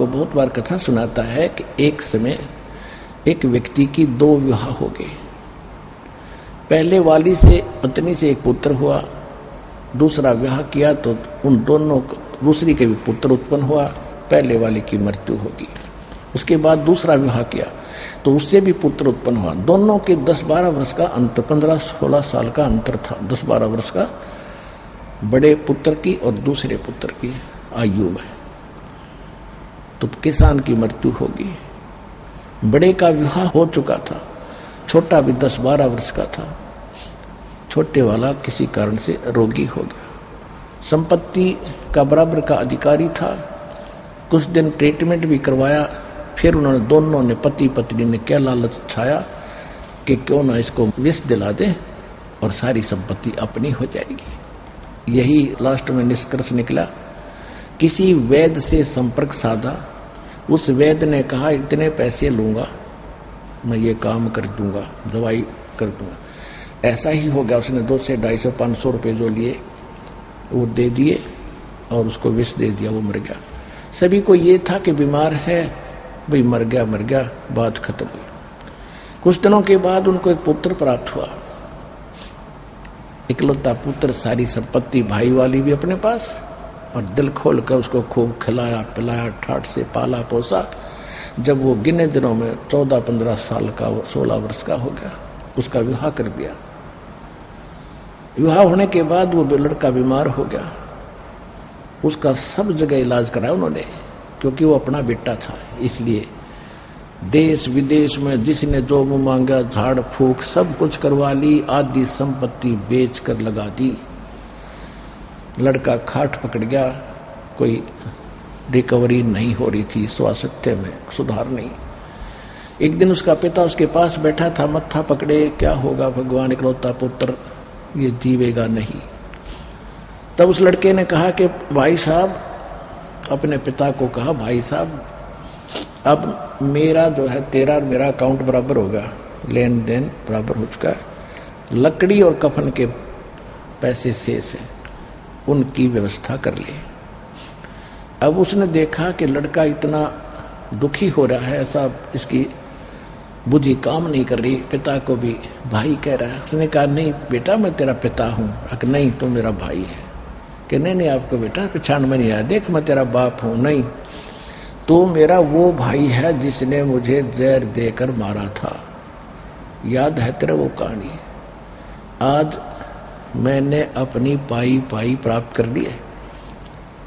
आपको बहुत बार कथा सुनाता है कि एक समय एक व्यक्ति की 2 विवाह हो गए। पहले वाली से पत्नी से एक पुत्र हुआ, दूसरा विवाह किया तो उन दोनों दूसरी के भी पुत्र उत्पन्न हुआ, पहले वाली की मृत्यु होगी। उसके बाद दूसरा विवाह किया तो उससे भी पुत्र उत्पन्न हुआ। दोनों के 10-12 वर्ष का अंतर, 15-16 साल का अंतर था। 10-12 वर्ष का बड़े पुत्र की और दूसरे पुत्र की आयु में। तो किसान की मृत्यु होगी। बड़े का विवाह हो चुका था, छोटा भी 10-12 वर्ष का था। छोटे वाला किसी कारण से रोगी हो गया, संपत्ति का बराबर का अधिकारी था। कुछ दिन ट्रीटमेंट भी करवाया, फिर उन्होंने दोनों ने पति पत्नी ने क्या लालच छाया कि क्यों ना इसको विष दिला दे और सारी संपत्ति अपनी हो जाएगी। यही लास्ट में निष्कर्ष निकला। किसी वैद्य से संपर्क साधा, उस वैद्य ने कहा इतने पैसे लूंगा, मैं ये काम कर दूंगा, दवाई कर दूंगा। ऐसा ही हो गया। उसने 200, 250, 500 रुपये जो लिए वो दे दिए और उसको विष दे दिया, वो मर गया। सभी को ये था कि बीमार है, भाई मर गया, बात खत्म हुई। कुछ दिनों के बाद उनको एक पुत्र प्राप्त हुआ, इकलौता पुत्र, सारी संपत्ति भाई वाली भी अपने पास, और दिल खोल कर उसको खूब खिलाया पिलाया, ठाठ से पाला पोसा। जब वो गिने दिनों में 14-15 साल का, 16 वर्ष का हो गया, उसका विवाह कर दिया। विवाह होने के बाद वो लड़का बीमार हो गया। उसका सब जगह इलाज कराया उन्होंने, क्योंकि वो अपना बेटा था। इसलिए देश विदेश में जिसने जो मुंह मांगा, झाड़ फूक सब कुछ करवा ली, आधी संपत्ति बेच कर लगा दी। लड़का खाट पकड़ गया, कोई रिकवरी नहीं हो रही थी, स्वास्थ्य में सुधार नहीं। एक दिन उसका पिता उसके पास बैठा था, मत्था पकड़े, क्या होगा भगवान, इकलौता पुत्र, ये जीवेगा नहीं। तब उस लड़के ने कहा कि भाई साहब, अपने पिता को कहा, भाई साहब अब मेरा जो है तेरा और मेरा अकाउंट बराबर होगा, लेन देन बराबर हो चुका है, लकड़ी और कफन के पैसे शेष हैं, उनकी व्यवस्था कर ले। अब उसने देखा कि लड़का इतना दुखी हो रहा है, ऐसा इसकी बुद्धि काम नहीं कर रही, पिता को भी भाई कह रहा है। उसने कहा नहीं बेटा मैं तेरा पिता हूं। अगर नहीं तो मेरा भाई है। कि नहीं आपको बेटा पहचान में नहीं आया, देख मैं तेरा बाप हूं। नहीं तो मेरा वो भाई है जिसने मुझे जहर देकर मारा था, याद है तेरा वो कहानी। आज मैंने अपनी पाई प्राप्त कर ली है।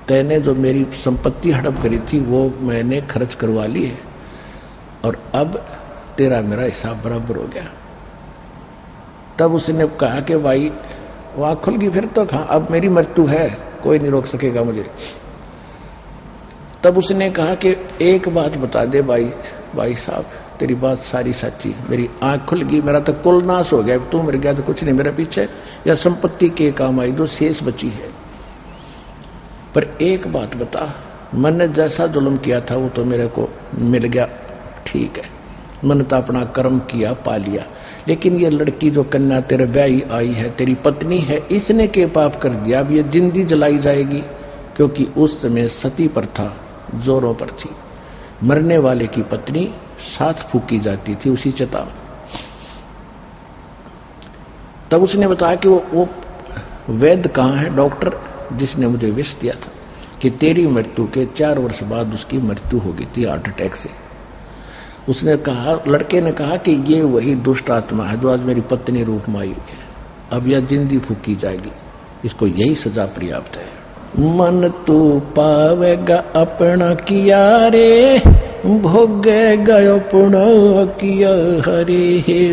तैने जो मेरी संपत्ति हड़प करी थी वो मैंने खर्च करवा ली है, और अब तेरा मेरा हिसाब बराबर हो गया। तब उसने कहा कि भाई वहां खुल गई फिर तो, कहा अब मेरी मृत्यु है, कोई नहीं रोक सकेगा मुझे। तब उसने कहा कि एक बात बता दे भाई साहब, तेरी बात सारी सच्ची, मेरी आंख खुल गई, मेरा तो कुल नाश हो गया, तू मर गया तो कुछ नहीं मेरे पीछे, या संपत्ति के काम आई जो शेष बची है। पर एक बात बता, मैंने जैसा जुल्म किया था वो तो मेरे को मिल गया, ठीक है, मैंने तो अपना कर्म किया, पा लिया। लेकिन ये लड़की जो कन्या तेरे ब्याही आई है, तेरी पत्नी है, इसने के पाप कर दिया, अब ये जिंदी जलाई जाएगी। क्योंकि उस समय सती प्रथा जोरों पर थी, मरने वाले की पत्नी साथ फूकी जाती थी उसी चिता में। तब उसने बताया कि वो वैद्य कहाँ है, डॉक्टर जिसने मुझे विष दिया था, कि तेरी मृत्यु के 4 वर्ष बाद उसकी मृत्यु हो गई थी हार्ट अटैक से। उसने कहा, लड़के ने कहा कि ये वही दुष्ट आत्मा है जो आज मेरी पत्नी रूप में आई हुई है, अब यह जिंदी फूकी जाएगी, इसको यही सजा पर्याप्त है। मन तू पावेगा अपना किया रे, भोगेगा अपना किया हरे।